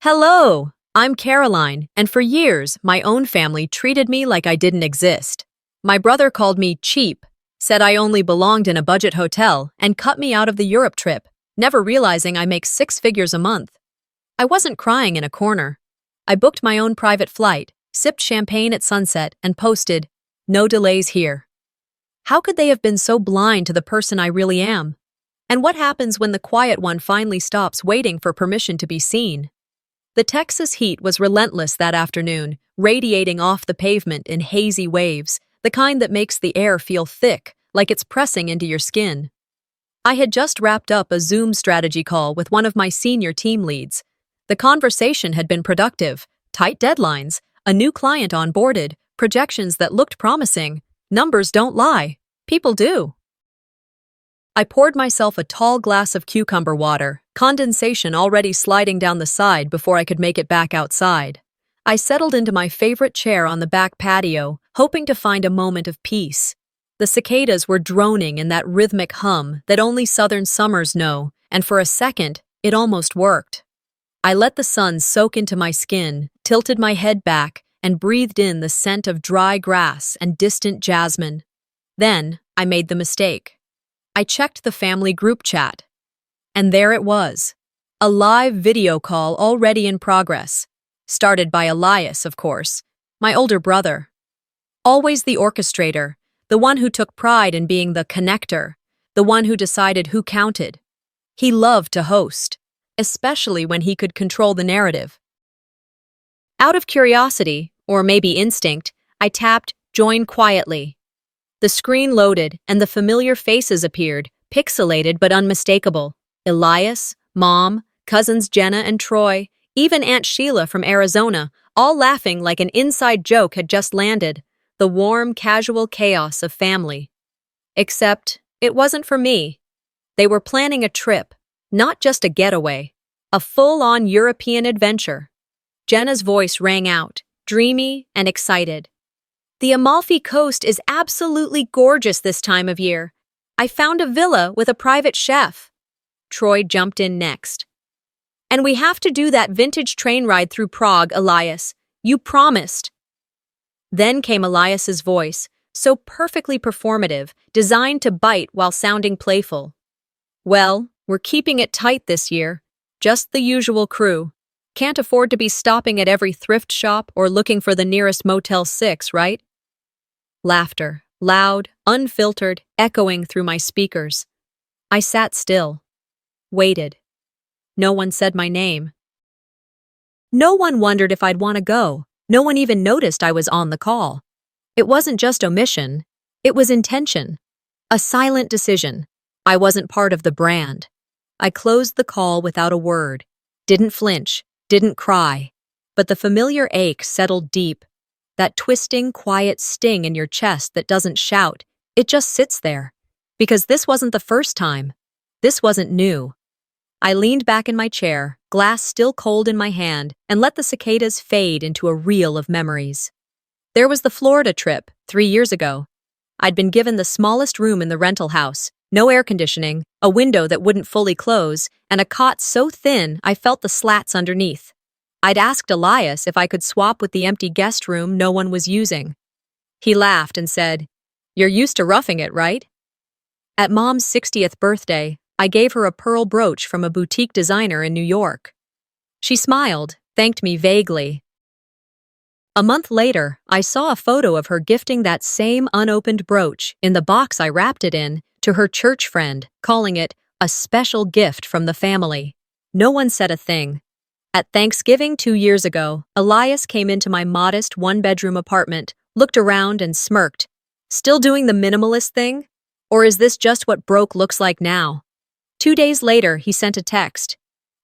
Hello, I'm Caroline, and for years, my own family treated me like I didn't exist. My brother called me cheap, said I only belonged in a budget hotel, and cut me out of the Europe trip, never realizing I make 6 figures a month. I wasn't crying in a corner. I booked my own private flight, sipped champagne at sunset, and posted, "No delays here." How could they have been so blind to the person I really am? And what happens when the quiet one finally stops waiting for permission to be seen? The Texas heat was relentless that afternoon, radiating off the pavement in hazy waves, the kind that makes the air feel thick, like it's pressing into your skin. I had just wrapped up a Zoom strategy call with one of my senior team leads. The conversation had been productive, tight deadlines, a new client onboarded, projections that looked promising. Numbers don't lie. People do. I poured myself a tall glass of cucumber water, condensation already sliding down the side before I could make it back outside. I settled into my favorite chair on the back patio, hoping to find a moment of peace. The cicadas were droning in that rhythmic hum that only southern summers know, and for a second, it almost worked. I let the sun soak into my skin, tilted my head back, and breathed in the scent of dry grass and distant jasmine. Then, I made the mistake. I checked the family group chat. And there it was. A live video call already in progress. Started by Elias, of course, my older brother. Always the orchestrator, the one who took pride in being the connector, the one who decided who counted. He loved to host, especially when he could control the narrative. Out of curiosity, or maybe instinct, I tapped Join Quietly. The screen loaded, and the familiar faces appeared, pixelated but unmistakable. Elias, Mom, cousins Jenna and Troy, even Aunt Sheila from Arizona, all laughing like an inside joke had just landed. The warm, casual chaos of family. Except, it wasn't for me. They were planning a trip, not just a getaway. A full-on European adventure. Jenna's voice rang out, dreamy and excited. "The Amalfi Coast is absolutely gorgeous this time of year. I found a villa with a private chef." Troy jumped in next. "And we have to do that vintage train ride through Prague, Elias. You promised." Then came Elias's voice, so perfectly performative, designed to bite while sounding playful. "Well, we're keeping it tight this year. Just the usual crew. Can't afford to be stopping at every thrift shop or looking for the nearest Motel 6, right?" Laughter, loud, unfiltered, echoing through my speakers. I sat still. Waited. No one said my name. No one wondered if I'd want to go. No one even noticed I was on the call. It wasn't just omission. It was intention. A silent decision. I wasn't part of the brand. I closed the call without a word. Didn't flinch. Didn't cry. But the familiar ache settled deep. That twisting, quiet sting in your chest that doesn't shout. It just sits there. Because this wasn't the first time. This wasn't new. I leaned back in my chair, glass still cold in my hand, and let the cicadas fade into a reel of memories. There was the Florida trip, 3 years ago. I'd been given the smallest room in the rental house, no air conditioning, a window that wouldn't fully close, and a cot so thin I felt the slats underneath. I'd asked Elias if I could swap with the empty guest room no one was using. He laughed and said, "You're used to roughing it, right?" At Mom's 60th birthday, I gave her a pearl brooch from a boutique designer in New York. She smiled, thanked me vaguely. A month later, I saw a photo of her gifting that same unopened brooch in the box I wrapped it in to her church friend, calling it a special gift from the family. No one said a thing. At Thanksgiving 2 years ago, Elias came into my modest one-bedroom apartment, looked around and smirked. "Still doing the minimalist thing? Or is this just what broke looks like now?" 2 days later, he sent a text.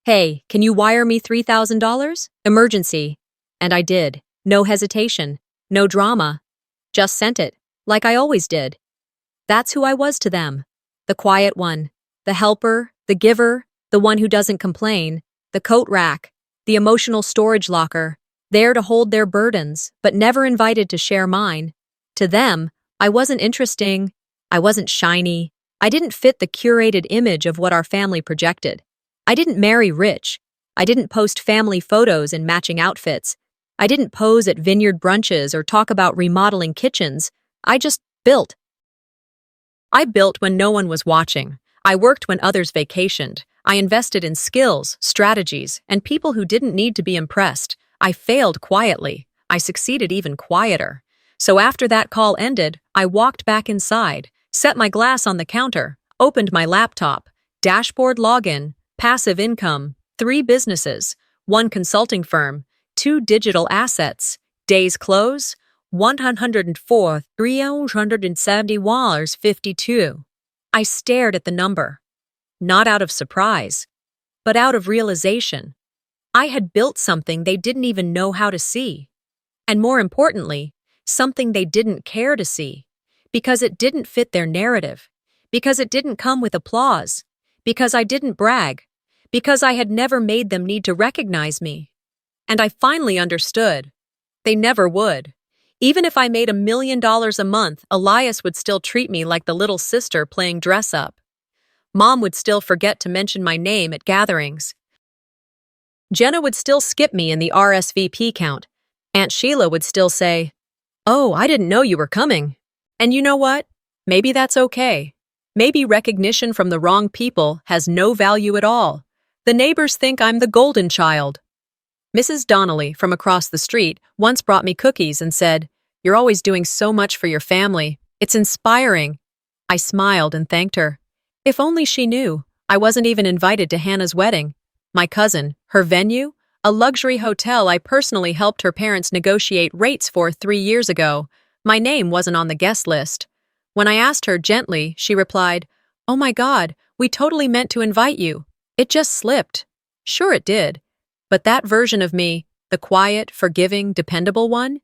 "Hey, can you wire me $3,000? Emergency." And I did. No hesitation. No drama. Just sent it, like I always did. That's who I was to them. The quiet one. The helper, the giver, the one who doesn't complain, the coat rack, the emotional storage locker, there to hold their burdens, but never invited to share mine. To them, I wasn't interesting. I wasn't shiny. I didn't fit the curated image of what our family projected. I didn't marry rich. I didn't post family photos in matching outfits. I didn't pose at vineyard brunches or talk about remodeling kitchens. I just built. I built when no one was watching. I worked when others vacationed. I invested in skills, strategies, and people who didn't need to be impressed. I failed quietly. I succeeded even quieter. So after that call ended, I walked back inside, set my glass on the counter, opened my laptop, dashboard login, passive income, 3 businesses, 1 consulting firm, 2 digital assets, days close, $104, $370.52. I stared at the number, not out of surprise, but out of realization. I had built something they didn't even know how to see. And more importantly, something they didn't care to see, because it didn't fit their narrative, because it didn't come with applause, because I didn't brag, because I had never made them need to recognize me. And I finally understood. They never would. Even if I made $1 million a month, Elias would still treat me like the little sister playing dress-up. Mom would still forget to mention my name at gatherings. Jenna would still skip me in the RSVP count. Aunt Sheila would still say, "Oh, I didn't know you were coming." And you know what? Maybe that's okay. Maybe recognition from the wrong people has no value at all. The neighbors think I'm the golden child. Mrs. Donnelly, from across the street, once brought me cookies and said, "You're always doing so much for your family. It's inspiring." I smiled and thanked her. If only she knew, I wasn't even invited to Hannah's wedding. My cousin, her venue, a luxury hotel I personally helped her parents negotiate rates for 3 years ago. My name wasn't on the guest list. When I asked her gently, she replied, "Oh my God, we totally meant to invite you. It just slipped." Sure it did. But that version of me, the quiet, forgiving, dependable one,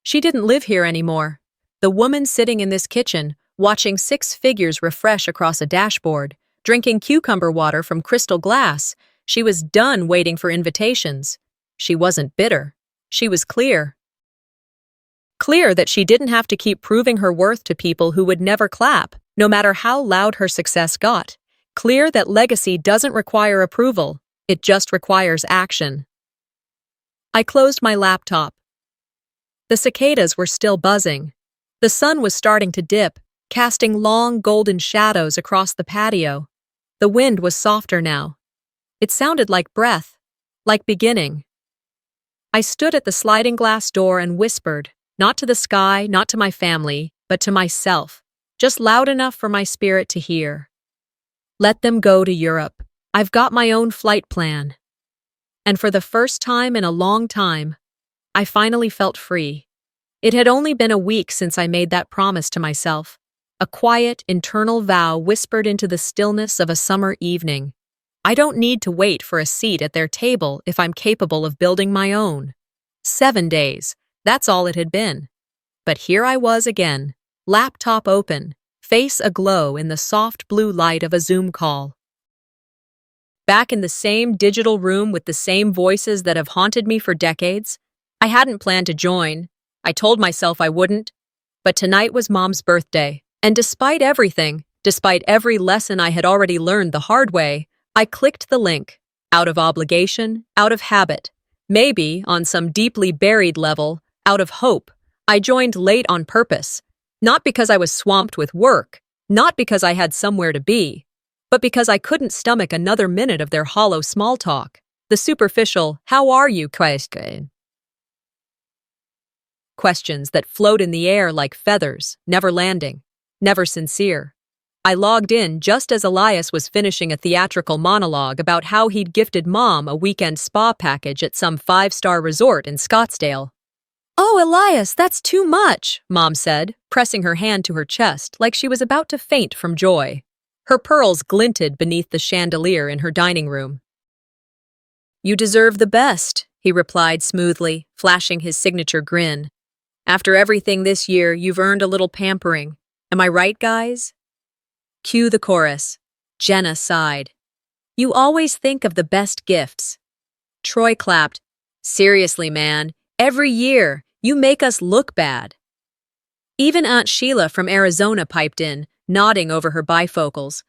she didn't live here anymore. The woman sitting in this kitchen, watching 6 figures refresh across a dashboard, drinking cucumber water from crystal glass, she was done waiting for invitations. She wasn't bitter. She was clear. Clear that she didn't have to keep proving her worth to people who would never clap, no matter how loud her success got. Clear that legacy doesn't require approval. It just requires action. I closed my laptop. The cicadas were still buzzing. The sun was starting to dip, casting long golden shadows across the patio. The wind was softer now. It sounded like breath, like beginning. I stood at the sliding glass door and whispered, not to the sky, not to my family, but to myself, just loud enough for my spirit to hear. Let them go to Europe. I've got my own flight plan. And for the first time in a long time, I finally felt free. It had only been a week since I made that promise to myself, a quiet, internal vow whispered into the stillness of a summer evening. I don't need to wait for a seat at their table if I'm capable of building my own. 7 days, that's all it had been. But here I was again, laptop open, face aglow in the soft blue light of a Zoom call. Back in the same digital room with the same voices that have haunted me for decades. I hadn't planned to join. I told myself I wouldn't. But tonight was Mom's birthday, and despite everything, despite every lesson I had already learned the hard way, I clicked the link, out of obligation, out of habit. Maybe, on some deeply buried level, out of hope. I joined late on purpose. Not because I was swamped with work, not because I had somewhere to be, but because I couldn't stomach another minute of their hollow small talk, the superficial, "How are you?" questions that float in the air like feathers, never landing, never sincere. I logged in just as Elias was finishing a theatrical monologue about how he'd gifted Mom a weekend spa package at some 5-star resort in Scottsdale. "Oh, Elias, that's too much," Mom said, pressing her hand to her chest like she was about to faint from joy. Her pearls glinted beneath the chandelier in her dining room. "You deserve the best," he replied smoothly, flashing his signature grin. "After everything this year, you've earned a little pampering. Am I right, guys?" Cue the chorus. Jenna sighed. "You always think of the best gifts." Troy clapped. "Seriously, man, every year, you make us look bad." Even Aunt Sheila from Arizona piped in, nodding over her bifocals.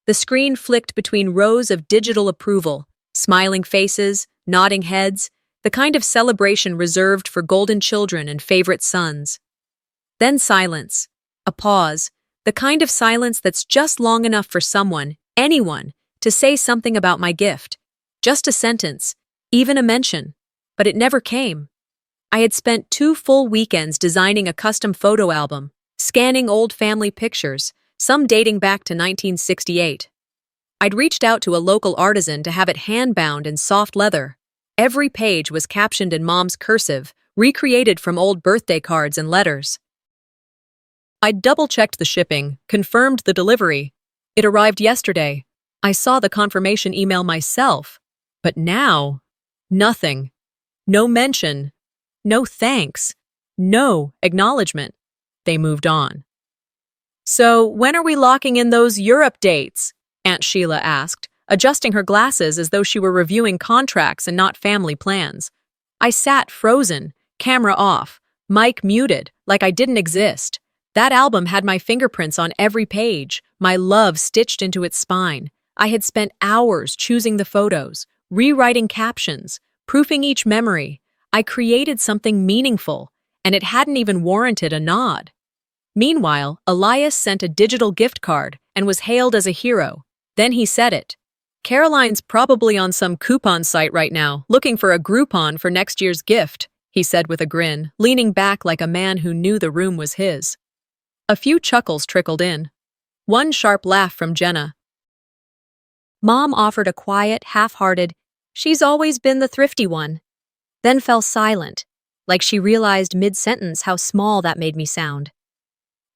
The screen flicked between rows of digital approval, Smiling faces, nodding heads, the kind of celebration reserved for golden children and favorite sons. Then silence. A pause. The kind of silence that's just long enough for someone, anyone, to say something about my gift. Just a sentence, even a mention. But it never came. I had spent 2 full weekends designing a custom photo album, scanning old family pictures, some dating back to 1968. I'd reached out to a local artisan to have it hand-bound in soft leather. Every page was captioned in Mom's cursive, recreated from old birthday cards and letters. I'd double-checked the shipping, confirmed the delivery. It arrived yesterday. I saw the confirmation email myself. But now, nothing. No mention. No thanks. No acknowledgement. They moved on. "So, when are we locking in those Europe dates?" Aunt Sheila asked, adjusting her glasses as though she were reviewing contracts and not family plans. I sat frozen, camera off, mic muted, like I didn't exist. That album had my fingerprints on every page, my love stitched into its spine. I had spent hours choosing the photos, rewriting captions, proofing each memory. I created something meaningful, and it hadn't even warranted a nod. Meanwhile, Elias sent a digital gift card and was hailed as a hero. Then he said it. "Caroline's probably on some coupon site right now, looking for a Groupon for next year's gift," he said with a grin, leaning back like a man who knew the room was his. A few chuckles trickled in. One sharp laugh from Jenna. Mom offered a quiet, half-hearted, "She's always been the thrifty one," then fell silent, like she realized mid-sentence how small that made me sound.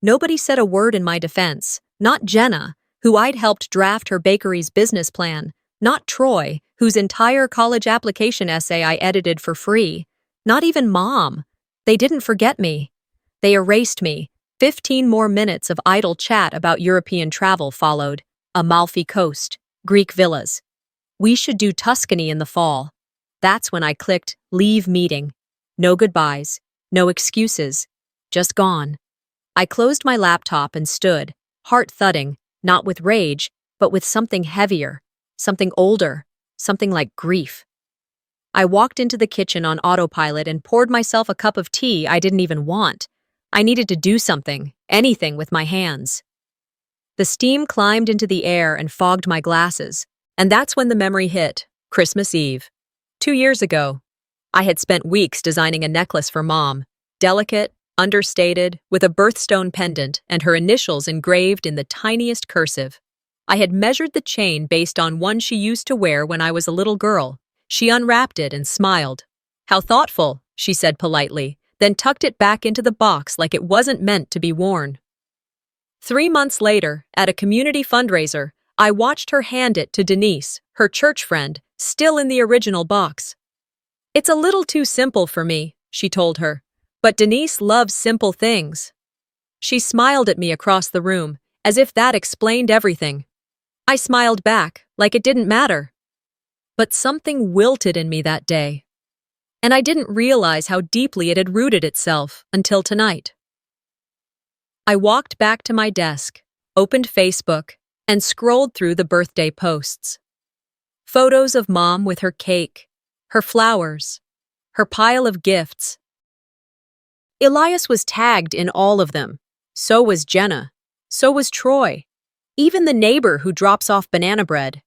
Nobody said a word in my defense, not Jenna, who I'd helped draft her bakery's business plan, not Troy, whose entire college application essay I edited for free, not even Mom. They didn't forget me. They erased me. 15 more minutes of idle chat about European travel followed. Amalfi Coast, Greek villas. We should do Tuscany in the fall. That's when I clicked leave meeting. No goodbyes, no excuses, just gone. I closed my laptop and stood, heart thudding, not with rage, but with something heavier, something older, something like grief. I walked into the kitchen on autopilot and poured myself a cup of tea I didn't even want. I needed to do something, anything with my hands. The steam climbed into the air and fogged my glasses, and that's when the memory hit, Christmas Eve. 2 years ago, I had spent weeks designing a necklace for Mom, delicate, understated, with a birthstone pendant and her initials engraved in the tiniest cursive. I had measured the chain based on one she used to wear when I was a little girl. She unwrapped it and smiled. "How thoughtful," she said politely, then tucked it back into the box like it wasn't meant to be worn. 3 months later, at a community fundraiser, I watched her hand it to Denise, her church friend, still in the original box. "It's a little too simple for me," she told her. "But Denise loves simple things." She smiled at me across the room, as if that explained everything. I smiled back, like it didn't matter. But something wilted in me that day. And I didn't realize how deeply it had rooted itself until tonight. I walked back to my desk, opened Facebook, and scrolled through the birthday posts. Photos of Mom with her cake, her flowers, her pile of gifts. Elias was tagged in all of them. So was Jenna. So was Troy. Even the neighbor who drops off banana bread.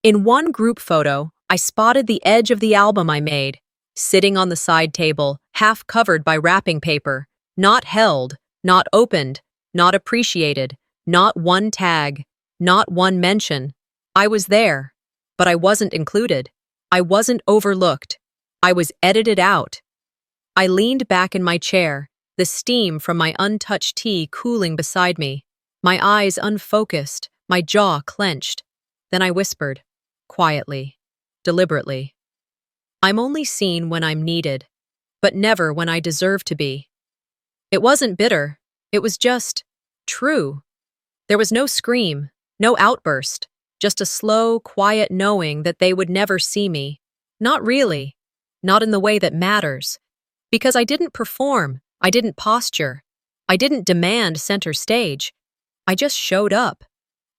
In one group photo, I spotted the edge of the album I made, sitting on the side table, half covered by wrapping paper, not held, not opened, not appreciated, not one tag, not one mention. I was there, but I wasn't included. I wasn't overlooked. I was edited out. I leaned back in my chair, the steam from my untouched tea cooling beside me, my eyes unfocused, my jaw clenched. Then I whispered, quietly, deliberately, "I'm only seen when I'm needed, but never when I deserve to be." It wasn't bitter, it was just true. There was no scream, no outburst, just a slow, quiet knowing that they would never see me. Not really, not in the way that matters. Because I didn't perform, I didn't posture, I didn't demand center stage. I just showed up.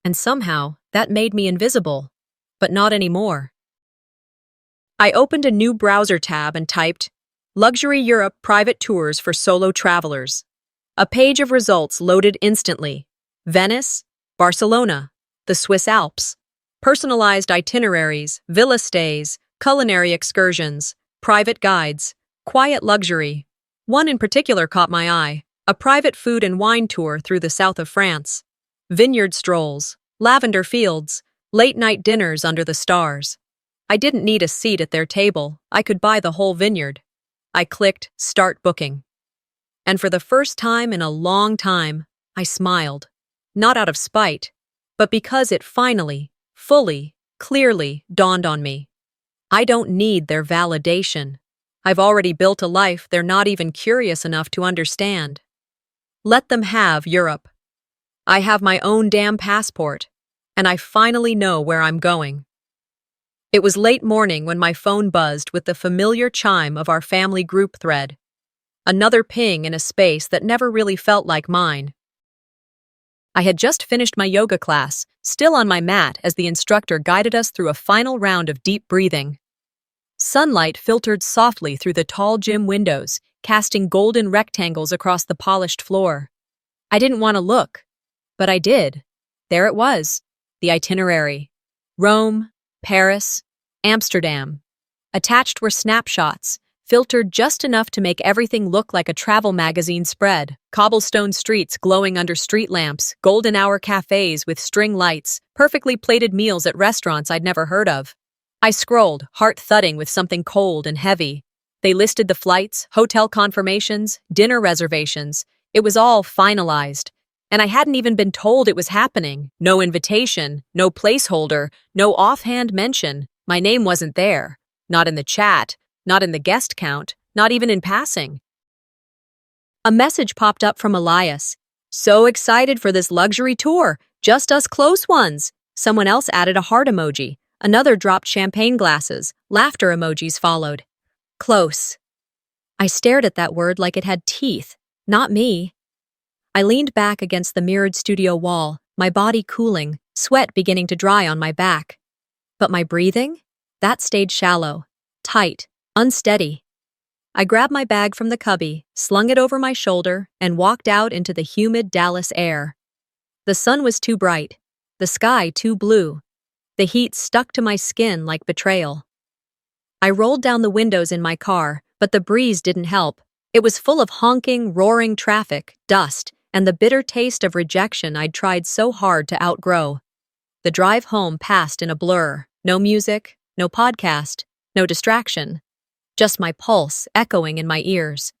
And somehow, that made me invisible. But not anymore. I opened a new browser tab and typed, Luxury Europe Private Tours for Solo Travelers. A page of results loaded instantly. Venice, Barcelona, the Swiss Alps. Personalized itineraries, villa stays, culinary excursions, private guides, quiet luxury. One in particular caught my eye, a private food and wine tour through the south of France. Vineyard strolls, lavender fields, late-night dinners under the stars. I didn't need a seat at their table, I could buy the whole vineyard. I clicked Start Booking. And for the first time in a long time, I smiled. Not out of spite, but because it finally, fully, clearly dawned on me. I don't need their validation. I've already built a life they're not even curious enough to understand. Let them have Europe. I have my own damn passport, and I finally know where I'm going. It was late morning when my phone buzzed with the familiar chime of our family group thread. Another ping in a space that never really felt like mine. I had just finished my yoga class, still on my mat as the instructor guided us through a final round of deep breathing. Sunlight filtered softly through the tall gym windows, casting golden rectangles across the polished floor. I didn't want to look, but I did. There it was, the itinerary. Rome, Paris, Amsterdam. Attached were snapshots, filtered just enough to make everything look like a travel magazine spread. Cobblestone streets glowing under street lamps, golden hour cafes with string lights, perfectly plated meals at restaurants I'd never heard of. I scrolled, heart thudding with something cold and heavy. They listed the flights, hotel confirmations, dinner reservations. It was all finalized. And I hadn't even been told it was happening. No invitation, no placeholder, no offhand mention. My name wasn't there. Not in the chat, not in the guest count, not even in passing. A message popped up from Elias. So excited for this luxury tour, just us close ones. Someone else added a heart emoji. Another dropped champagne glasses. Laughter emojis followed. Close. I stared at that word like it had teeth. Not me. I leaned back against the mirrored studio wall, my body cooling, sweat beginning to dry on my back. But my breathing? That stayed shallow, tight, unsteady. I grabbed my bag from the cubby, slung it over my shoulder, and walked out into the humid Dallas air. The sun was too bright, the sky too blue. The heat stuck to my skin like betrayal. I rolled down the windows in my car, but the breeze didn't help. It was full of honking, roaring traffic, dust, and the bitter taste of rejection I'd tried so hard to outgrow. The drive home passed in a blur. No music, no podcast, no distraction. Just my pulse echoing in my ears.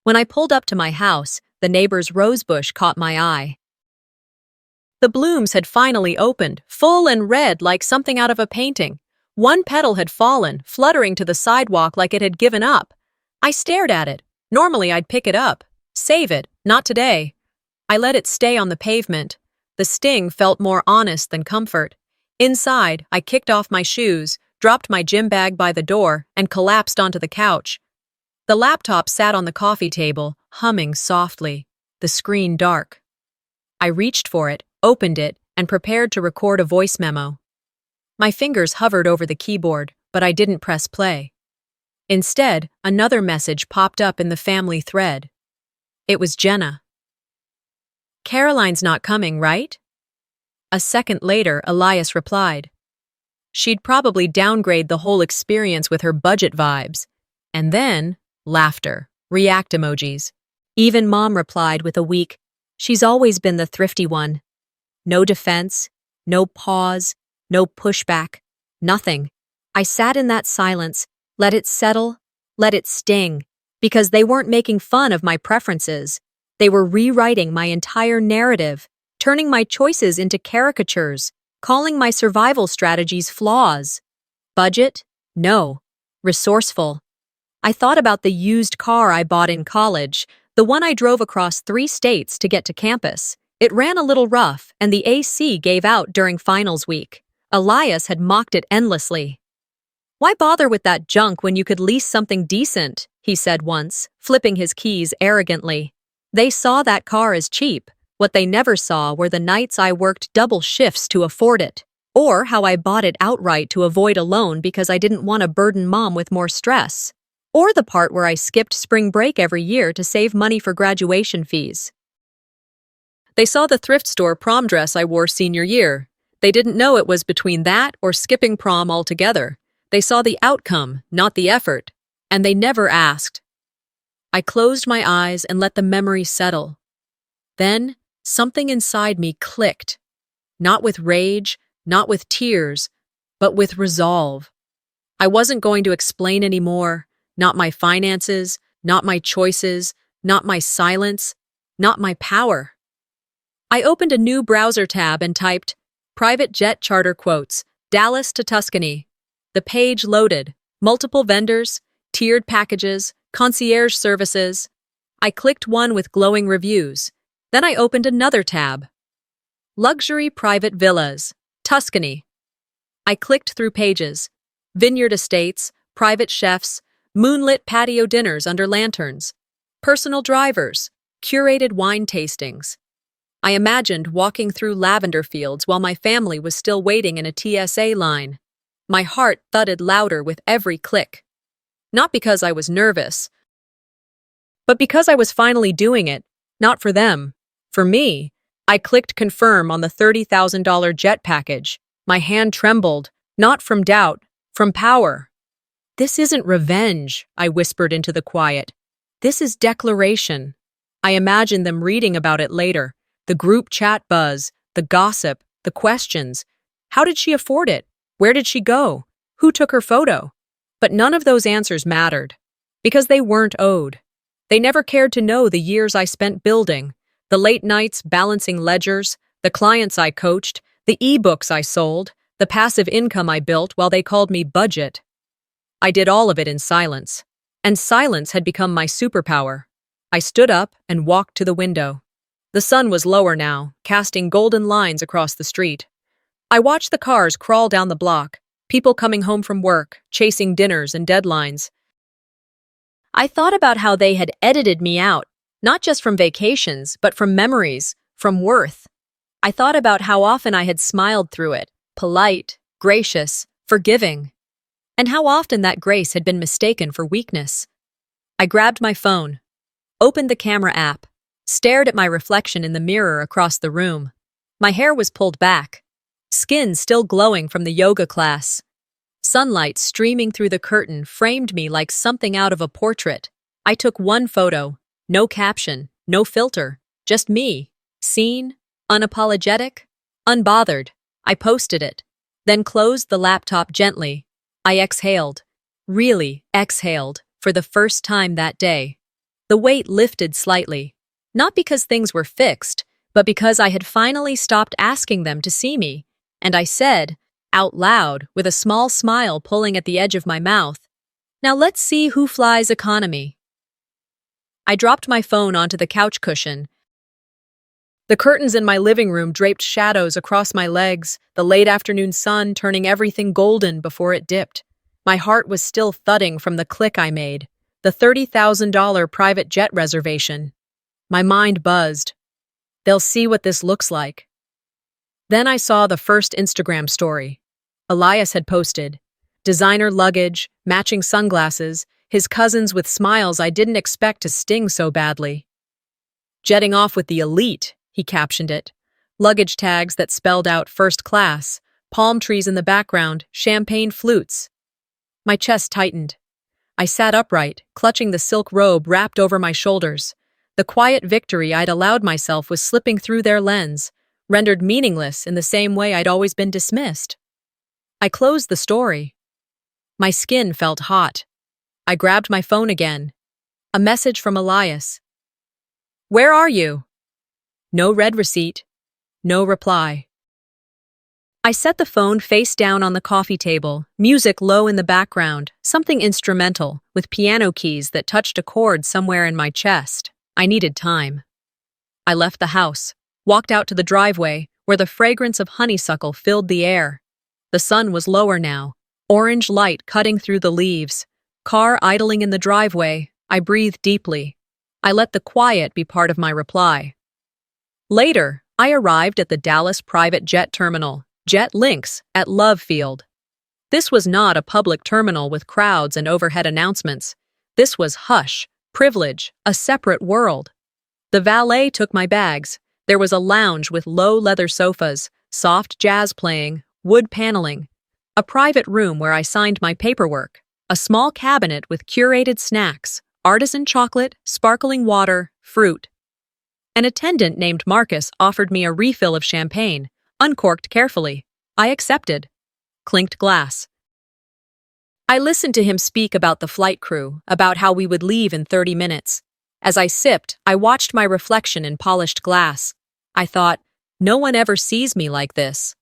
When I pulled up to my house, the neighbor's rosebush caught my eye. The blooms had finally opened, full and red like something out of a painting. One petal had fallen, fluttering to the sidewalk like it had given up. I stared at it. Normally I'd pick it up. Save it, not today. I let it stay on the pavement. The sting felt more honest than comfort. Inside, I kicked off my shoes, dropped my gym bag by the door, and collapsed onto the couch. The laptop sat on the coffee table, humming softly, the screen dark. I reached for it, opened it, and prepared to record a voice memo. My fingers hovered over the keyboard, but I didn't press play. Instead, another message popped up in the family thread. It was Jenna. Caroline's not coming, right? A second later, Elias replied. She'd probably downgrade the whole experience with her budget vibes. And then, laughter, react emojis. Even Mom replied with a weak, she's always been the thrifty one. No defense, no pause, no pushback, nothing. I sat in that silence, let it settle, let it sting, because they weren't making fun of my preferences. They were rewriting my entire narrative, turning my choices into caricatures, calling my survival strategies flaws. Budget? No. Resourceful. I thought about the used car I bought in college, the one I drove across 3 states to get to campus. It ran a little rough, and the AC gave out during finals week. Elias had mocked it endlessly. Why bother with that junk when you could lease something decent, he said once, flipping his keys arrogantly. They saw that car as cheap. What they never saw were the nights I worked double shifts to afford it. or how I bought it outright to avoid a loan because I didn't want to burden mom with more stress, or the part where I skipped spring break every year to save money for graduation fees. They saw the thrift store prom dress I wore senior year. They didn't know it was between that or skipping prom altogether. They saw the outcome, not the effort, and they never asked. I closed my eyes and let the memory settle. Then, something inside me clicked. Not with rage, not with tears, but with resolve. I wasn't going to explain anymore, not my finances, not my choices, not my silence, not my power. I opened a new browser tab and typed, "Private jet charter quotes, Dallas to Tuscany." The page loaded, multiple vendors, tiered packages, concierge services. I clicked one with glowing reviews. Then I opened another tab. Luxury private villas, Tuscany. I clicked through pages. Vineyard estates, private chefs, moonlit patio dinners under lanterns, personal drivers, curated wine tastings. I imagined walking through lavender fields while my family was still waiting in a TSA line. My heart thudded louder with every click. Not because I was nervous, but because I was finally doing it, not for them, for me. I clicked confirm on the $30,000 jet package. My hand trembled, not from doubt, from power. "This isn't revenge," I whispered into the quiet. "This is declaration." I imagined them reading about it later, the group chat buzz, the gossip, the questions. How did she afford it? Where did she go? Who took her photo? But none of those answers mattered, because they weren't owed. They never cared to know the years I spent building, the late nights balancing ledgers, the clients I coached, the e-books I sold, the passive income I built while they called me budget. I did all of it in silence, and silence had become my superpower. I stood up and walked to the window. The sun was lower now, casting golden lines across the street. I watched the cars crawl down the block, people coming home from work, chasing dinners and deadlines. I thought about how they had edited me out, not just from vacations, but from memories, from worth. I thought about how often I had smiled through it, polite, gracious, forgiving, and how often that grace had been mistaken for weakness. I grabbed my phone, opened the camera app, stared at my reflection in the mirror across the room. My hair was pulled back, skin still glowing from the yoga class. Sunlight streaming through the curtain framed me like something out of a portrait. I took one photo, no caption, no filter, just me, seen, unapologetic, unbothered. I posted it, then closed the laptop gently. I exhaled, really exhaled, for the first time that day. The weight lifted slightly, not because things were fixed, but because I had finally stopped asking them to see me, and I said, out loud, with a small smile pulling at the edge of my mouth, "Now let's see who flies economy." I dropped my phone onto the couch cushion. The curtains in my living room draped shadows across my legs, the late afternoon sun turning everything golden before it dipped. My heart was still thudding from the click I made, the $30,000 private jet reservation. My mind buzzed. They'll see what this looks like. Then I saw the first Instagram story. Elias had posted. Designer luggage, matching sunglasses, his cousins with smiles I didn't expect to sting so badly. "Jetting off with the elite," he captioned it. Luggage tags that spelled out first class, palm trees in the background, champagne flutes. My chest tightened. I sat upright, clutching the silk robe wrapped over my shoulders. The quiet victory I'd allowed myself was slipping through their lens, rendered meaningless in the same way I'd always been dismissed. I closed the story. My skin felt hot. I grabbed my phone again. A message from Elias. "Where are you?" No read receipt. No reply. I set the phone face down on the coffee table, music low in the background, something instrumental, with piano keys that touched a chord somewhere in my chest. I needed time. I left the house, walked out to the driveway, where the fragrance of honeysuckle filled the air. The sun was lower now, orange light cutting through the leaves. Car idling in the driveway, I breathed deeply. I let the quiet be part of my reply. Later, I arrived at the Dallas private jet terminal. Jet links at Love Field. This was not a public terminal with crowds and overhead announcements. This was hush, privilege, a separate world. The valet took my bags. There was a lounge with low leather sofas, soft jazz playing, wood paneling, a private room where I signed my paperwork, a small cabinet with curated snacks, artisan chocolate, sparkling water, fruit. An attendant named Marcus offered me a refill of champagne, uncorked carefully. I accepted. Clinked glass. I listened to him speak about the flight crew, about how we would leave in 30 minutes. As I sipped, I watched my reflection in polished glass. I thought, no one ever sees me like this.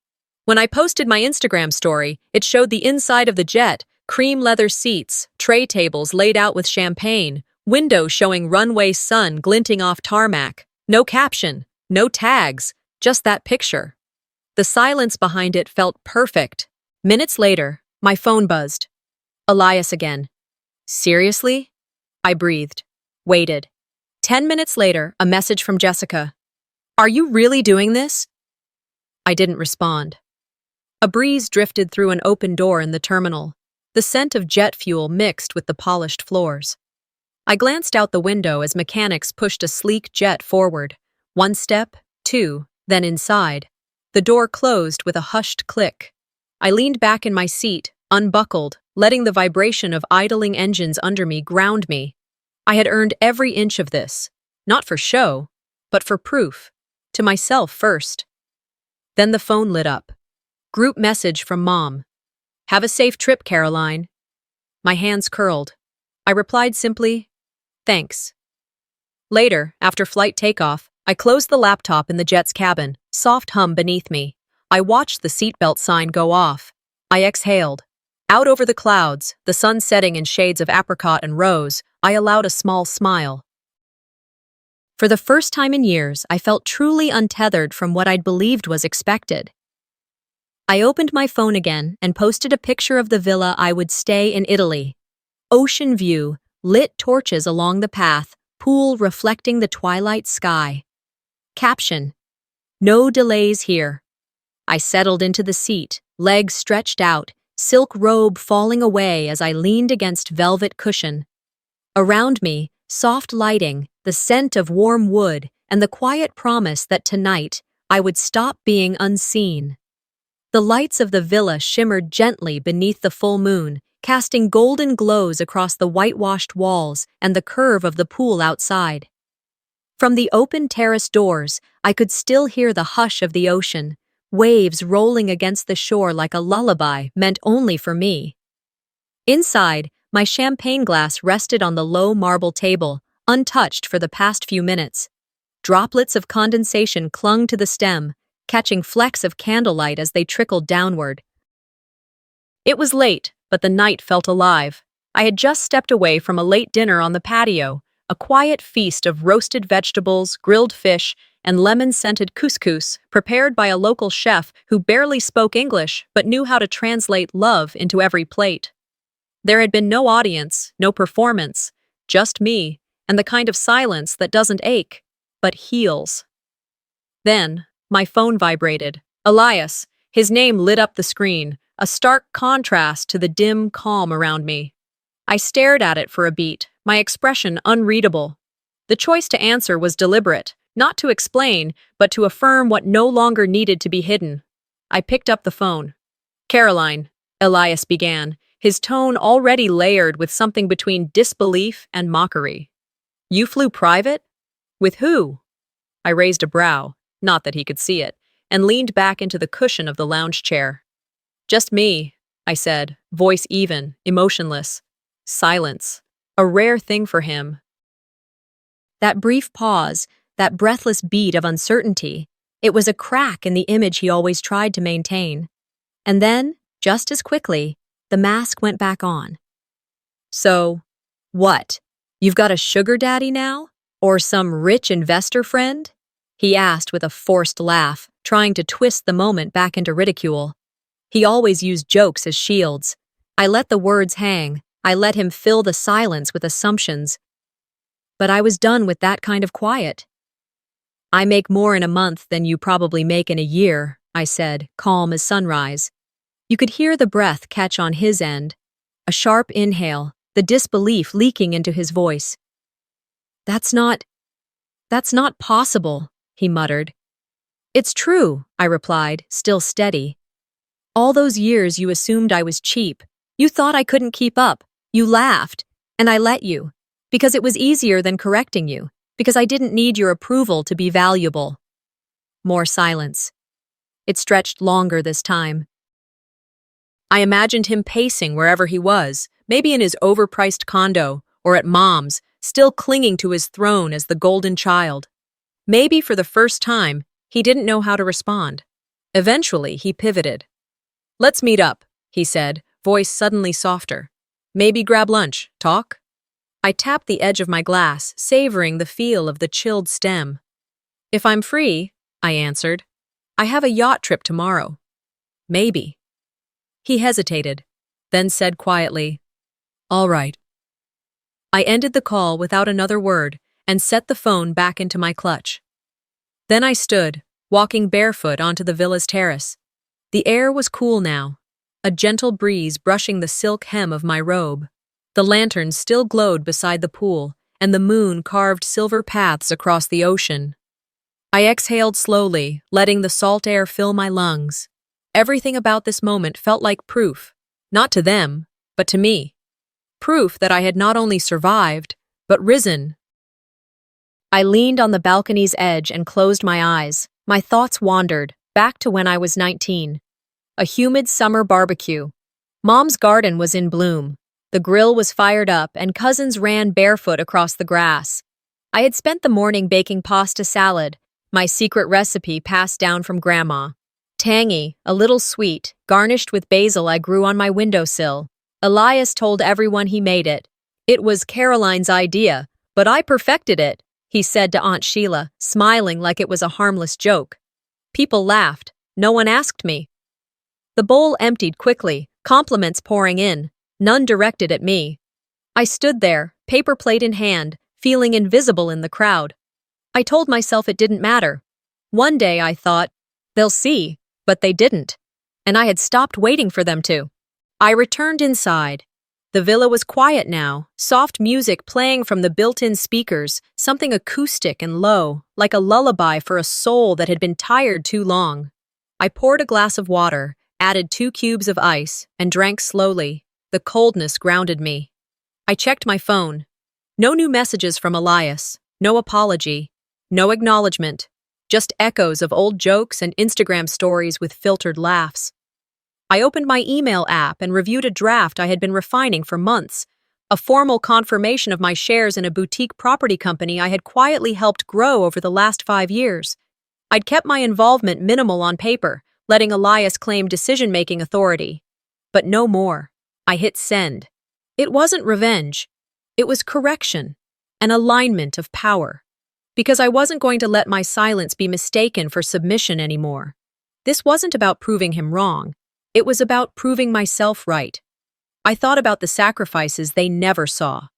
When I posted my Instagram story, it showed the inside of the jet, cream leather seats, tray tables laid out with champagne, windows showing runway sun glinting off tarmac. No caption, no tags, just that picture. The silence behind it felt perfect. Minutes later, my phone buzzed. Elias again. Seriously? I breathed. Waited. 10 minutes later, a message from Jessica. Are you really doing this? I didn't respond. A breeze drifted through an open door in the terminal. The scent of jet fuel mixed with the polished floors. I glanced out the window as mechanics pushed a sleek jet forward. One step, two, then inside. The door closed with a hushed click. I leaned back in my seat, unbuckled, letting the vibration of idling engines under me ground me. I had earned every inch of this, not for show, but for proof, to myself first. Then the phone lit up. Group message from Mom. Have a safe trip, Caroline. My hands curled. I replied simply, thanks. Later, after flight takeoff, I closed the laptop in the jet's cabin, soft hum beneath me. I watched the seatbelt sign go off. I exhaled. Out over the clouds, the sun setting in shades of apricot and rose, I allowed a small smile. For the first time in years, I felt truly untethered from what I'd believed was expected. I opened my phone again and posted a picture of the villa I would stay in Italy. Ocean view, lit torches along the path, pool reflecting the twilight sky. Caption: no delays here. I settled into the seat, legs stretched out, silk robe falling away as I leaned against velvet cushion. Around me, soft lighting, the scent of warm wood, and the quiet promise that tonight I would stop being unseen. The lights of the villa shimmered gently beneath the full moon, casting golden glows across the whitewashed walls and the curve of the pool outside. From the open terrace doors, I could still hear the hush of the ocean, waves rolling against the shore like a lullaby meant only for me. Inside, my champagne glass rested on the low marble table, untouched for the past few minutes. Droplets of condensation clung to the stem, catching flecks of candlelight as they trickled downward. It was late, but the night felt alive. I had just stepped away from a late dinner on the patio, a quiet feast of roasted vegetables, grilled fish, and lemon-scented couscous prepared by a local chef who barely spoke English but knew how to translate love into every plate. There had been no audience, no performance, just me, and the kind of silence that doesn't ache, but heals. Then, my phone vibrated. Elias, his name lit up the screen, a stark contrast to the dim calm around me. I stared at it for a beat, my expression unreadable. The choice to answer was deliberate, not to explain, but to affirm what no longer needed to be hidden. I picked up the phone. Caroline, Elias began, his tone already layered with something between disbelief and mockery. You flew private? With who? I raised a brow, not that he could see it, and leaned back into the cushion of the lounge chair. Just me, I said, voice even, emotionless. Silence, a rare thing for him. That brief pause, that breathless beat of uncertainty, it was a crack in the image he always tried to maintain. And then, just as quickly, the mask went back on. So, what? You've got a sugar daddy now? Or some rich investor friend? He asked with a forced laugh, trying to twist the moment back into ridicule. He always used jokes as shields. I let the words hang. I let him fill the silence with assumptions. But I was done with that kind of quiet. I make more in a month than you probably make in a year, I said, calm as sunrise. You could hear the breath catch on his end. A sharp inhale, the disbelief leaking into his voice. That's not possible, he muttered. It's true, I replied, still steady. All those years you assumed I was cheap. You thought I couldn't keep up. You laughed, and I let you. Because it was easier than correcting you. Because I didn't need your approval to be valuable. More silence. It stretched longer this time. I imagined him pacing wherever he was, maybe in his overpriced condo, or at Mom's, still clinging to his throne as the golden child. Maybe for the first time, he didn't know how to respond. Eventually, he pivoted. Let's meet up, he said, voice suddenly softer. Maybe grab lunch, talk? I tapped the edge of my glass, savoring the feel of the chilled stem. If I'm free, I answered. I have a yacht trip tomorrow. Maybe. He hesitated, then said quietly, All right. I ended the call without another word and set the phone back into my clutch. Then I stood, walking barefoot onto the villa's terrace. The air was cool now, a gentle breeze brushing the silk hem of my robe. The lanterns still glowed beside the pool, and the moon carved silver paths across the ocean. I exhaled slowly, letting the salt air fill my lungs. Everything about this moment felt like proof, not to them, but to me. Proof that I had not only survived, but risen. I leaned on the balcony's edge and closed my eyes. My thoughts wandered, back to when I was 19. A humid summer barbecue. Mom's garden was in bloom. The grill was fired up, and cousins ran barefoot across the grass. I had spent the morning baking pasta salad, my secret recipe passed down from Grandma. Tangy, a little sweet, garnished with basil I grew on my windowsill. Elias told everyone he made it. It was Caroline's idea, but I perfected it, he said to Aunt Sheila, smiling like it was a harmless joke. People laughed. No one asked me. The bowl emptied quickly, compliments pouring in, none directed at me. I stood there, paper plate in hand, feeling invisible in the crowd. I told myself it didn't matter. One day I thought, they'll see, but they didn't, and I had stopped waiting for them to. I returned inside. The villa was quiet now, soft music playing from the built-in speakers, something acoustic and low, like a lullaby for a soul that had been tired too long. I poured a glass of water, added 2 cubes of ice, and drank slowly. The coldness grounded me. I checked my phone. No new messages from Elias, no apology, no acknowledgement, just echoes of old jokes and Instagram stories with filtered laughs. I opened my email app and reviewed a draft I had been refining for months, a formal confirmation of my shares in a boutique property company I had quietly helped grow over the last 5 years. I'd kept my involvement minimal on paper, letting Elias claim decision-making authority. But no more. I hit send. It wasn't revenge. It was correction, an alignment of power. Because I wasn't going to let my silence be mistaken for submission anymore. This wasn't about proving him wrong. It was about proving myself right. I thought about the sacrifices they never saw.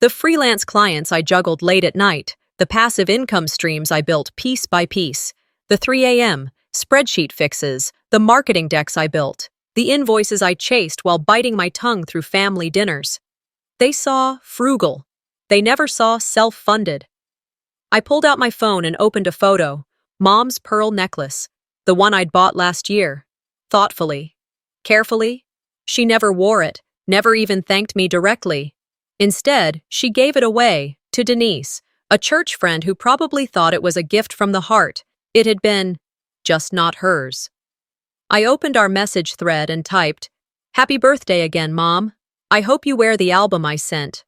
The freelance clients I juggled late at night, the passive income streams I built piece by piece, the 3 a.m. spreadsheet fixes, the marketing decks I built, the invoices I chased while biting my tongue through family dinners. They saw frugal. They never saw self-funded. I pulled out my phone and opened a photo, Mom's pearl necklace, the one I'd bought last year. Thoughtfully. Carefully. She never wore it, never even thanked me directly. Instead, she gave it away, to Denise, a church friend who probably thought it was a gift from the heart. It had been, just not hers. I opened our message thread and typed, "Happy birthday again, Mom. I hope you wear the album I sent."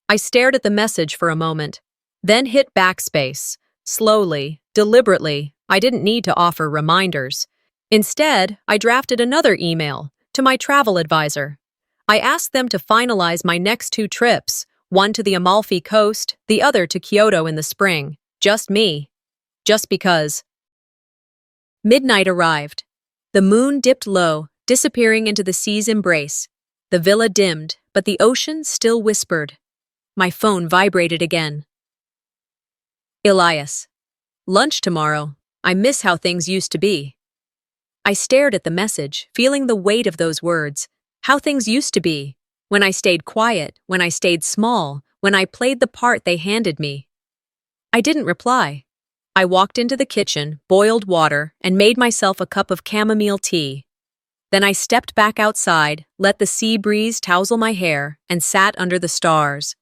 I stared at the message for a moment, then hit backspace. Slowly, deliberately, I didn't need to offer reminders. Instead, I drafted another email to my travel advisor. I asked them to finalize my next 2 trips, one to the Amalfi Coast, the other to Kyoto in the spring. Just me. Just because. Midnight arrived. The moon dipped low, disappearing into the sea's embrace. The villa dimmed, but the ocean still whispered. My phone vibrated again. Elias. Lunch tomorrow. I miss how things used to be. I stared at the message, feeling the weight of those words. How things used to be. When I stayed quiet, when I stayed small, when I played the part they handed me. I didn't reply. I walked into the kitchen, boiled water, and made myself a cup of chamomile tea. Then I stepped back outside, let the sea breeze tousle my hair, and sat under the stars.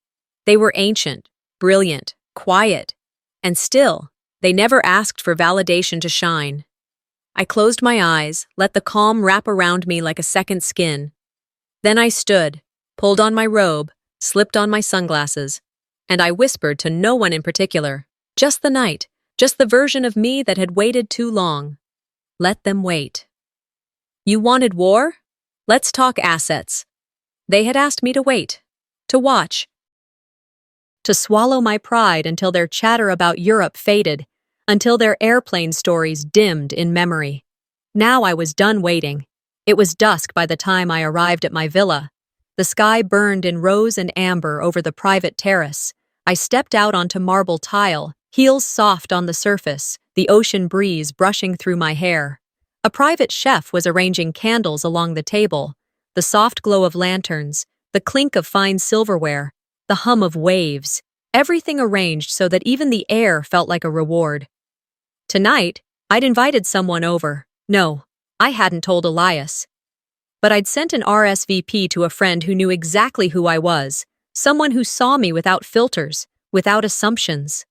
They were ancient, brilliant, quiet, and still, they never asked for validation to shine. I closed my eyes, let the calm wrap around me like a second skin. Then I stood, pulled on my robe, slipped on my sunglasses, and I whispered to no one in particular, just the night, just the version of me that had waited too long. Let them wait. You wanted war? Let's talk assets. They had asked me to wait, to watch, to swallow my pride until their chatter about Europe faded, until their airplane stories dimmed in memory. Now I was done waiting. It was dusk by the time I arrived at my villa. The sky burned in rose and amber over the private terrace. I stepped out onto marble tile, heels soft on the surface, the ocean breeze brushing through my hair. A private chef was arranging candles along the table, the soft glow of lanterns, the clink of fine silverware, the hum of waves, everything arranged so that even the air felt like a reward. Tonight, I'd invited someone over. No, I hadn't told Elias. But I'd sent an RSVP to a friend who knew exactly who I was, someone who saw me without filters, without assumptions.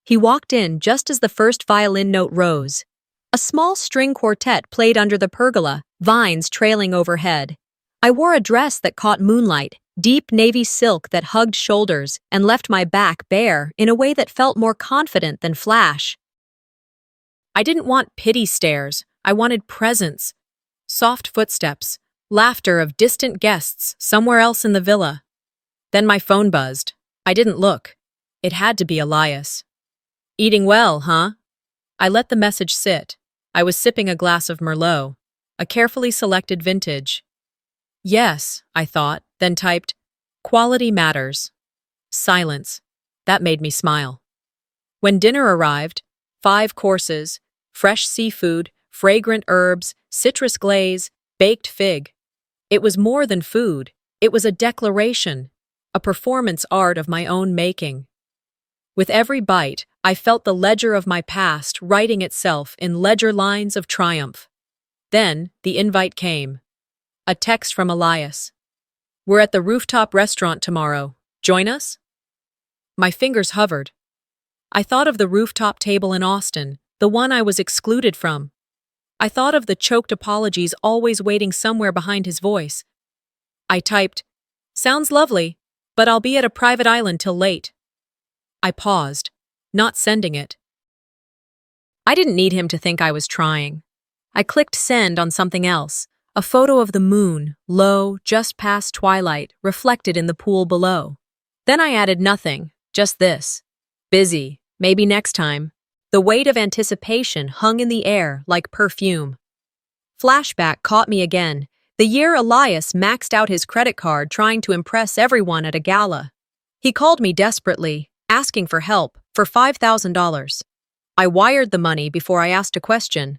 He walked in just as the first violin note rose. A small string quartet played under the pergola, vines trailing overhead. I wore a dress that caught moonlight, deep navy silk that hugged shoulders and left my back bare in a way that felt more confident than flash. I didn't want pity stares, I wanted presence. Soft footsteps, laughter of distant guests somewhere else in the villa. Then my phone buzzed. I didn't look. It had to be Elias. Eating well, huh? I let the message sit. I was sipping a glass of Merlot, a carefully selected vintage. Yes, I thought, then typed, quality matters. Silence. That made me smile. When dinner arrived, 5 courses, fresh seafood, fragrant herbs, citrus glaze, baked fig. It was more than food. It was a declaration, a performance art of my own making. With every bite, I felt the ledger of my past writing itself in ledger lines of triumph. Then, the invite came. A text from Elias. We're at the rooftop restaurant tomorrow. Join us? My fingers hovered. I thought of the rooftop table in Austin, the one I was excluded from. I thought of the choked apologies always waiting somewhere behind his voice. I typed, sounds lovely, but I'll be at a private island till late. I paused, not sending it. I didn't need him to think I was trying. I clicked send on something else, a photo of the moon, low, just past twilight, reflected in the pool below. Then I added nothing, just this. Busy, maybe next time. The weight of anticipation hung in the air like perfume. Flashback caught me again, the year Elias maxed out his credit card trying to impress everyone at a gala. He called me desperately, asking for help, for $5,000. I wired the money before I asked a question.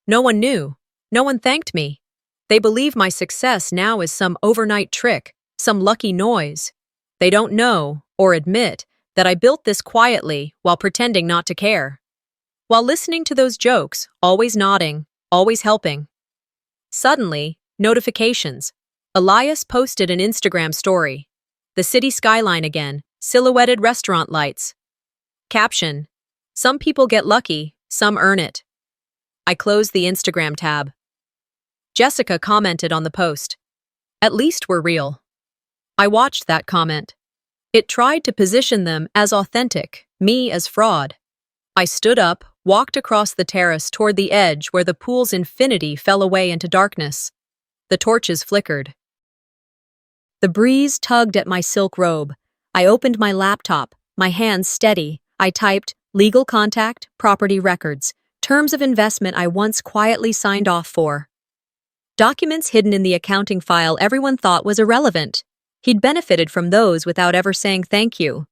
No one knew. No one thanked me. They believe my success now is some overnight trick, some lucky noise. They don't know, or admit, that I built this quietly while pretending not to care. While listening to those jokes, always nodding, always helping. Suddenly, notifications. Elias posted an Instagram story. The city skyline again, silhouetted restaurant lights. Caption. Some people get lucky, some earn it. I closed the Instagram tab. Jessica commented on the post. At least we're real. I watched that comment. It tried to position them as authentic, me as fraud. I stood up, walked across the terrace toward the edge where the pool's infinity fell away into darkness. The torches flickered. The breeze tugged at my silk robe. I opened my laptop, my hands steady. I typed, legal contact, property records, terms of investment I once quietly signed off for. Documents hidden in the accounting file everyone thought was irrelevant. He'd benefited from those without ever saying thank you.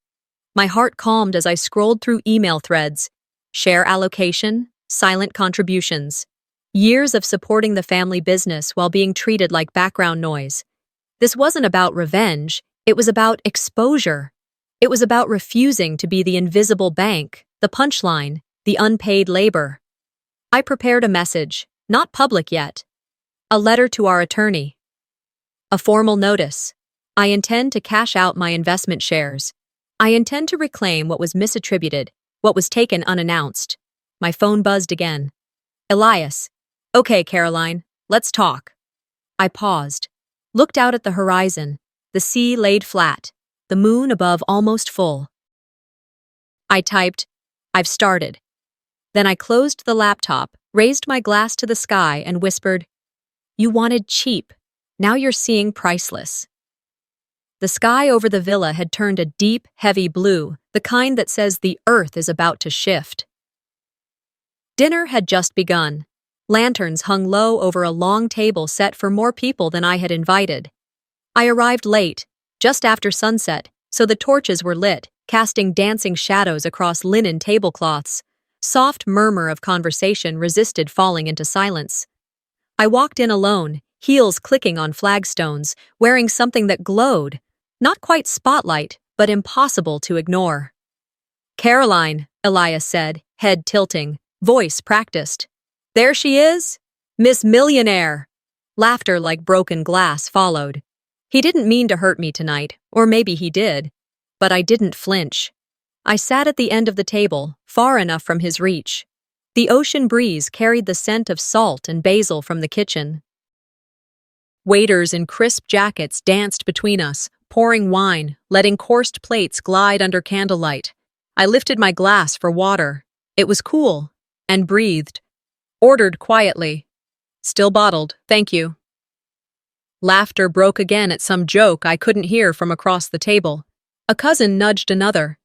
My heart calmed as I scrolled through email threads. Share allocation, silent contributions. Years of supporting the family business while being treated like background noise. This wasn't about revenge, it was about exposure. It was about refusing to be the invisible bank, the punchline, the unpaid labor. I prepared a message, not public yet. A letter to our attorney. A formal notice. I intend to cash out my investment shares. I intend to reclaim what was misattributed, what was taken unannounced. My phone buzzed again. Elias. Okay, Caroline, let's talk. I paused, looked out at the horizon. The sea laid flat, the moon above almost full. I typed, I've started. Then I closed the laptop, raised my glass to the sky, and whispered, You wanted cheap. Now you're seeing priceless. The sky over the villa had turned a deep, heavy blue, the kind that says the earth is about to shift. Dinner had just begun. Lanterns hung low over a long table set for more people than I had invited. I arrived late, just after sunset, so the torches were lit, casting dancing shadows across linen tablecloths. Soft murmur of conversation resisted falling into silence. I walked in alone, heels clicking on flagstones, wearing something that glowed. Not quite spotlight, but impossible to ignore. Caroline, Elias said, head tilting, voice practiced. There she is, Miss Millionaire. Laughter like broken glass followed. He didn't mean to hurt me tonight, or maybe he did, but I didn't flinch. I sat at the end of the table, far enough from his reach. The ocean breeze carried the scent of salt and basil from the kitchen. Waiters in crisp jackets danced between us, pouring wine, letting coursed plates glide under candlelight. I lifted my glass for water. It was cool, and breathed. Ordered quietly. Still bottled, thank you. Laughter broke again at some joke I couldn't hear from across the table. A cousin nudged another.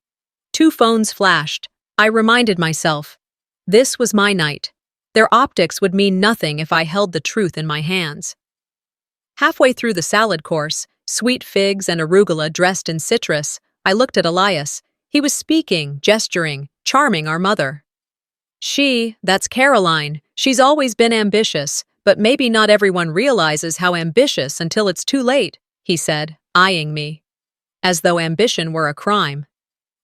2 phones flashed. I reminded myself. This was my night. Their optics would mean nothing if I held the truth in my hands. Halfway through the salad course, sweet figs and arugula dressed in citrus, I looked at Elias. He was speaking, gesturing, charming our mother. That's Caroline. She's always been ambitious, but maybe not everyone realizes how ambitious until it's too late, he said, eyeing me. As though ambition were a crime.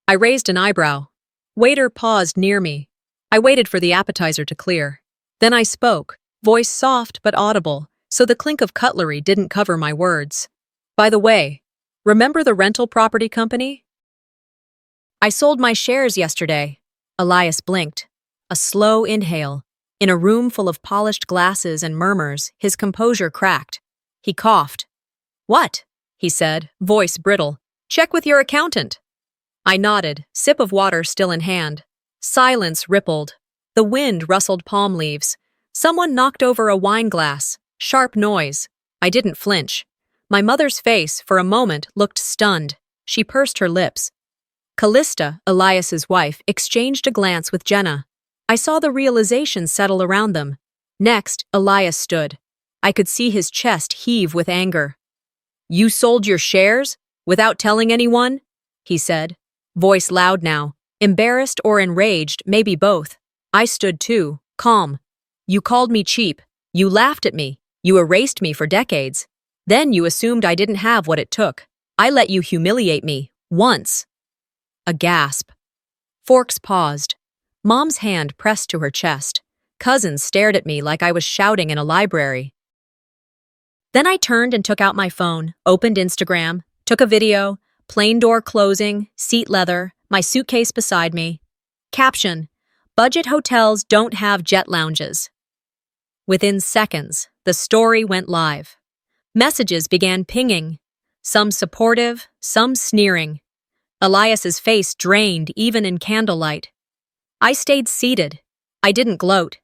I raised an eyebrow. Waiter paused near me. I waited for the appetizer to clear. Then I spoke, voice soft but audible, so the clink of cutlery didn't cover my words. By the way, remember the rental property company? I sold my shares yesterday. Elias blinked. A slow inhale. In a room full of polished glasses and murmurs, his composure cracked. He coughed. What? He said, voice brittle. Check with your accountant. I nodded, sip of water still in hand. Silence rippled. The wind rustled palm leaves. Someone knocked over a wine glass. Sharp noise. I didn't flinch. My mother's face, for a moment, looked stunned. She pursed her lips. Callista, Elias's wife, exchanged a glance with Jenna. I saw the realization settle around them. Next, Elias stood. I could see his chest heave with anger. You sold your shares? Without telling anyone? He said. Voice loud now. Embarrassed or enraged, maybe both. I stood too, calm. You called me cheap. You laughed at me. You erased me for decades. Then you assumed I didn't have what it took. I let you humiliate me. Once. A gasp. Forks paused. Mom's hand pressed to her chest. Cousins stared at me like I was shouting in a library. Then I turned and took out my phone, opened Instagram, took a video, plane door closing, seat leather, my suitcase beside me. Caption: Budget hotels don't have jet lounges. Within seconds, the story went live. Messages began pinging, some supportive, some sneering. Elias's face drained even in candlelight. I stayed seated. I didn't gloat.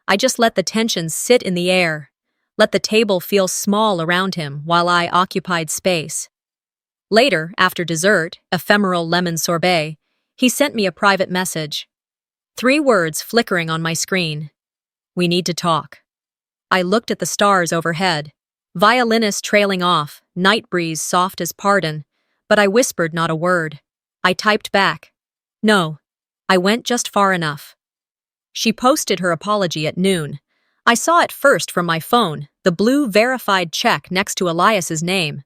I just let the tension sit in the air, let the table feel small around him while I occupied space. Later, after dessert, ephemeral lemon sorbet, he sent me a private message. 3 words flickering on my screen. We need to talk. I looked at the stars overhead, violinist trailing off, night breeze soft as pardon, but I whispered not a word. I typed back. No. I went just far enough. She posted her apology at noon. I saw it first from my phone, the blue verified check next to Elias's name.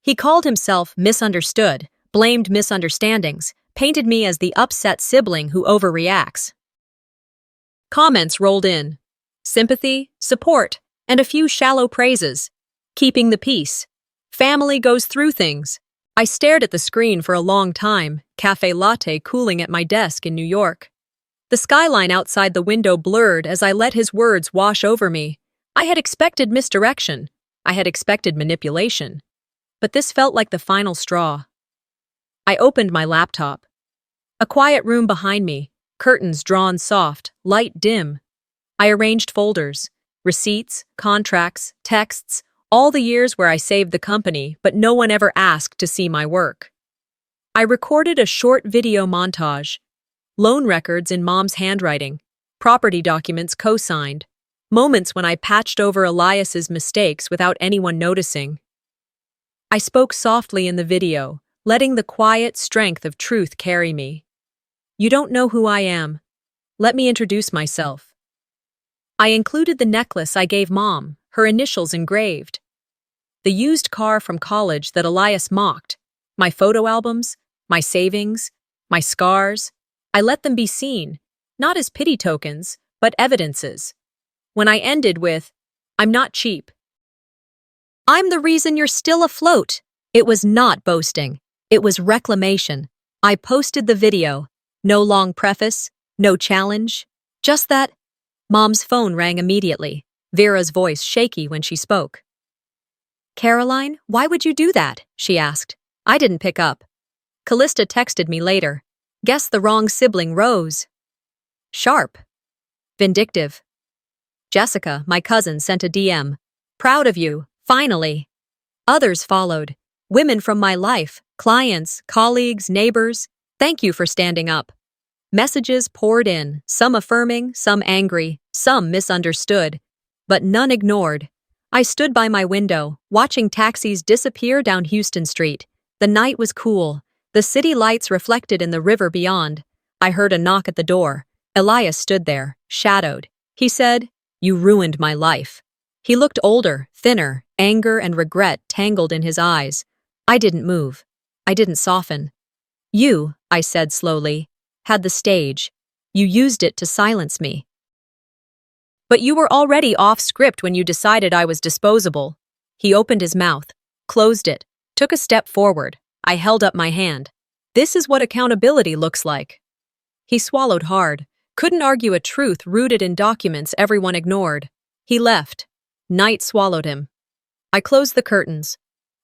He called himself misunderstood, blamed misunderstandings, painted me as the upset sibling who overreacts. Comments rolled in. Sympathy, support, and a few shallow praises. Keeping the peace. Family goes through things. I stared at the screen for a long time, cafe latte cooling at my desk in New York. The skyline outside the window blurred as I let his words wash over me. I had expected misdirection. I had expected manipulation. But this felt like the final straw. I opened my laptop. A quiet room behind me, curtains drawn soft, light dim. I arranged folders, receipts, contracts, texts, all the years where I saved the company, but no one ever asked to see my work. I recorded a short video montage. Loan records in Mom's handwriting, property documents co-signed, moments when I patched over Elias's mistakes without anyone noticing. I spoke softly in the video, letting the quiet strength of truth carry me. You don't know who I am. Let me introduce myself. I included the necklace I gave Mom, her initials engraved. The used car from college that Elias mocked, my photo albums, my savings, my scars. I let them be seen, not as pity tokens, but evidences. When I ended with, I'm not cheap. I'm the reason you're still afloat. It was not boasting. It was reclamation. I posted the video. No long preface, no challenge. Just that. Mom's phone rang immediately, Vera's voice shaky when she spoke. Caroline, why would you do that? She asked. I didn't pick up. Callista texted me later. Guess the wrong sibling rose. Sharp. Vindictive. Jessica, my cousin, sent a DM. Proud of you, finally. Others followed. Women from my life, clients, colleagues, neighbors. Thank you for standing up. Messages poured in, some affirming, some angry, some misunderstood, but none ignored. I stood by my window, watching taxis disappear down Houston Street. The night was cool. The city lights reflected in the river beyond. I heard a knock at the door. Elias stood there, shadowed. He said, You ruined my life. He looked older, thinner, anger and regret tangled in his eyes. I didn't move. I didn't soften. You, I said slowly, had the stage. You used it to silence me. But you were already off script when you decided I was disposable. He opened his mouth, closed it, took a step forward. I held up my hand. This is what accountability looks like. He swallowed hard, couldn't argue a truth rooted in documents everyone ignored. He left. Night swallowed him. I closed the curtains,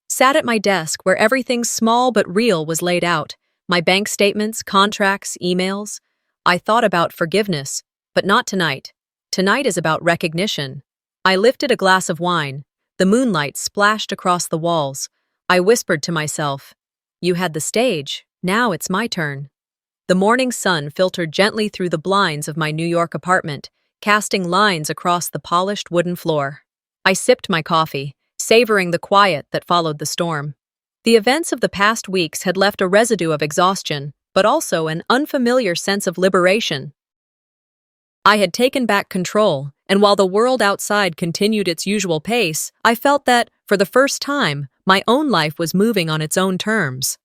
sat at my desk where everything small but real was laid out. My bank statements, contracts, emails. I thought about forgiveness, but not tonight. Tonight is about recognition. I lifted a glass of wine. The moonlight splashed across the walls. I whispered to myself, You had the stage, now it's my turn. The morning sun filtered gently through the blinds of my New York apartment, casting lines across the polished wooden floor. I sipped my coffee, savoring the quiet that followed the storm. The events of the past weeks had left a residue of exhaustion, but also an unfamiliar sense of liberation. I had taken back control, and while the world outside continued its usual pace, I felt that, for the first time, my own life was moving on its own terms.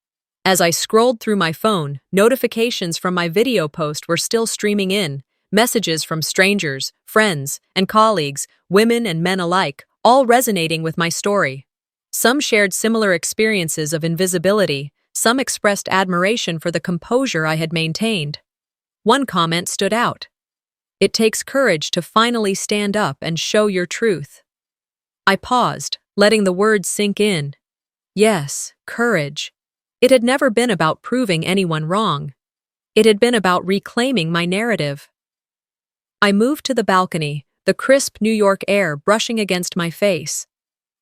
As I scrolled through my phone, notifications from my video post were still streaming in, messages from strangers, friends, and colleagues, women and men alike, all resonating with my story. Some shared similar experiences of invisibility, some expressed admiration for the composure I had maintained. One comment stood out. It takes courage to finally stand up and show your truth. I paused, letting the words sink in. Yes, courage. It had never been about proving anyone wrong. It had been about reclaiming my narrative. I moved to the balcony, the crisp New York air brushing against my face.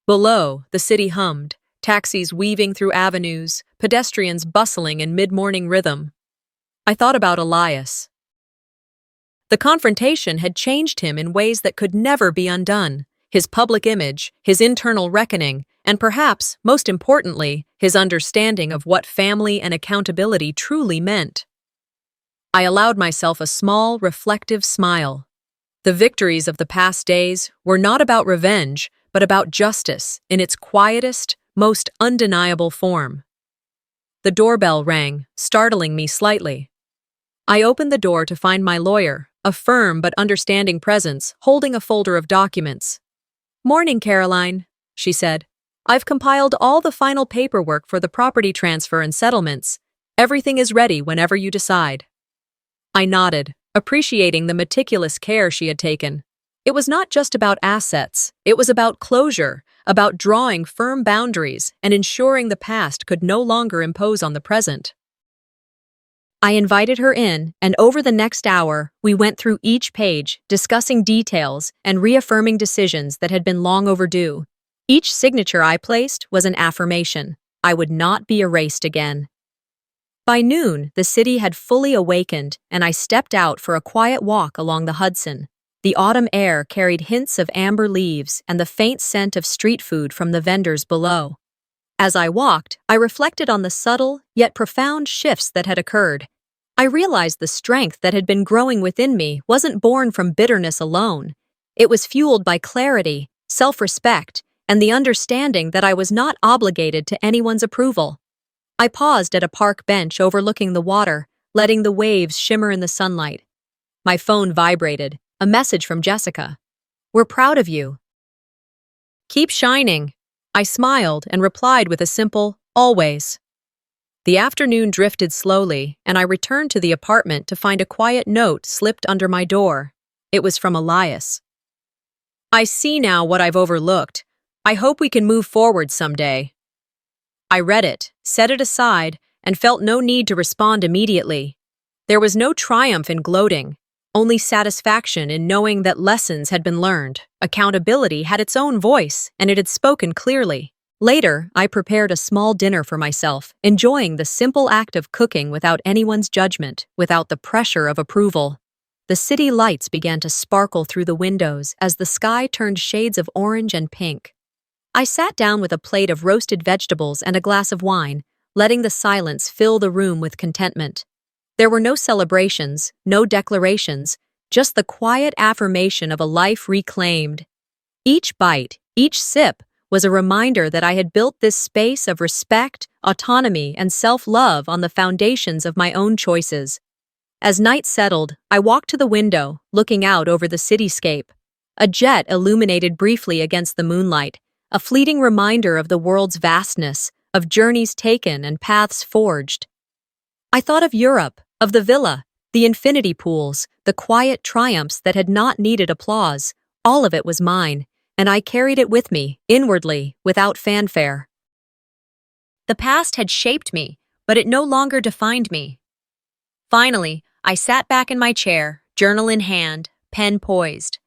Below, the city hummed, taxis weaving through avenues, pedestrians bustling in mid-morning rhythm. I thought about Elias. The confrontation had changed him in ways that could never be undone. His public image, his internal reckoning, and perhaps, most importantly, his understanding of what family and accountability truly meant. I allowed myself a small, reflective smile. The victories of the past days were not about revenge, but about justice in its quietest, most undeniable form. The doorbell rang, startling me slightly. I opened the door to find my lawyer, a firm but understanding presence, holding a folder of documents. "Morning, Caroline," she said. "I've compiled all the final paperwork for the property transfer and settlements. Everything is ready whenever you decide." I nodded, appreciating the meticulous care she had taken. It was not just about assets, it was about closure, about drawing firm boundaries and ensuring the past could no longer impose on the present. I invited her in, and over the next hour, we went through each page, discussing details and reaffirming decisions that had been long overdue. Each signature I placed was an affirmation. I would not be erased again. By noon, the city had fully awakened, and I stepped out for a quiet walk along the Hudson. The autumn air carried hints of amber leaves and the faint scent of street food from the vendors below. As I walked, I reflected on the subtle, yet profound shifts that had occurred. I realized the strength that had been growing within me wasn't born from bitterness alone. It was fueled by clarity, self-respect, and the understanding that I was not obligated to anyone's approval. I paused at a park bench overlooking the water, letting the waves shimmer in the sunlight. My phone vibrated, a message from Jessica. "We're proud of you." "Keep shining." I smiled and replied with a simple, "Always." The afternoon drifted slowly, and I returned to the apartment to find a quiet note slipped under my door. It was from Elias. "I see now what I've overlooked. I hope we can move forward someday." I read it, set it aside, and felt no need to respond immediately. There was no triumph in gloating, only satisfaction in knowing that lessons had been learned, accountability had its own voice, and it had spoken clearly. Later, I prepared a small dinner for myself, enjoying the simple act of cooking without anyone's judgment, without the pressure of approval. The city lights began to sparkle through the windows as the sky turned shades of orange and pink. I sat down with a plate of roasted vegetables and a glass of wine, letting the silence fill the room with contentment. There were no celebrations, no declarations, just the quiet affirmation of a life reclaimed. Each bite, each sip, was a reminder that I had built this space of respect, autonomy, and self-love on the foundations of my own choices. As night settled, I walked to the window, looking out over the cityscape. A jet illuminated briefly against the moonlight, a fleeting reminder of the world's vastness, of journeys taken and paths forged. I thought of Europe, of the villa, the infinity pools, the quiet triumphs that had not needed applause. All of it was mine, and I carried it with me, inwardly, without fanfare. The past had shaped me, but it no longer defined me. Finally, I sat back in my chair, journal in hand, pen poised.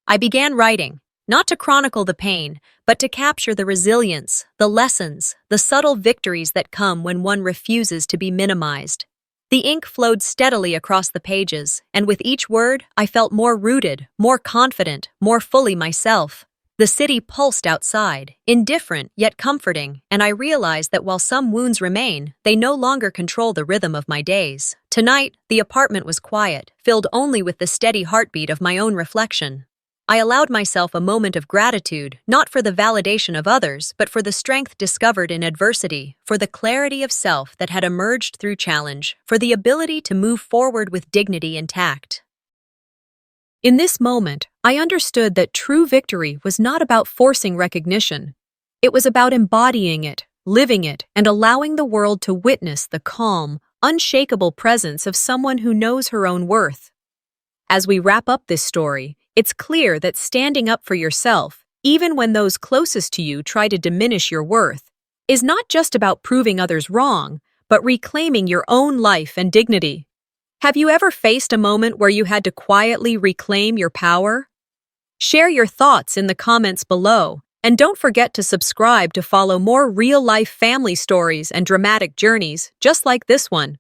I began writing, not to chronicle the pain, but to capture the resilience, the lessons, the subtle victories that come when one refuses to be minimized. The ink flowed steadily across the pages, and with each word, I felt more rooted, more confident, more fully myself. The city pulsed outside, indifferent yet comforting, and I realized that while some wounds remain, they no longer control the rhythm of my days. Tonight, the apartment was quiet, filled only with the steady heartbeat of my own reflection. I allowed myself a moment of gratitude, not for the validation of others, but for the strength discovered in adversity, for the clarity of self that had emerged through challenge, for the ability to move forward with dignity intact. In this moment, I understood that true victory was not about forcing recognition. It was about embodying it, living it, and allowing the world to witness the calm, unshakable presence of someone who knows her own worth. As we wrap up this story, it's clear that standing up for yourself, even when those closest to you try to diminish your worth, is not just about proving others wrong, but reclaiming your own life and dignity. Have you ever faced a moment where you had to quietly reclaim your power? Share your thoughts in the comments below, and don't forget to subscribe to follow more real-life family stories and dramatic journeys just like this one.